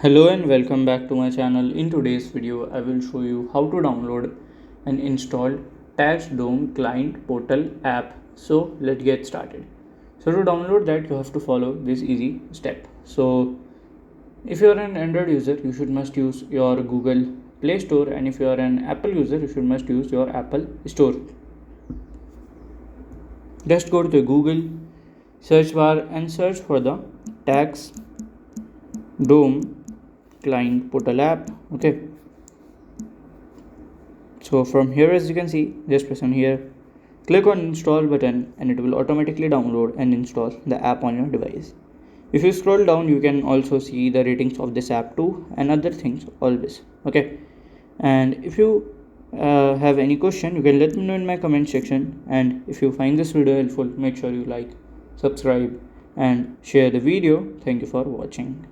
Hello and welcome back to my channel. In today's video, I will show you how to download and install TaxDome Client Portal app. So let's get started. So to download that, you have to follow this easy step. So if you are an Android user, you should must use your Google Play Store, and if you are an Apple user, you should must use your Apple Store. Just go to the Google search bar and search for the TaxDome Client Portal app. Okay, so from here, as you can see, just press on here, click on install button, and it will automatically download and install the app on your device. If you scroll down, you can also see the ratings of this app too and other things always. Okay, and if you have any question, you can let me know in my comment section, and if you find this video helpful, make sure you like, subscribe and share the video. Thank you for watching.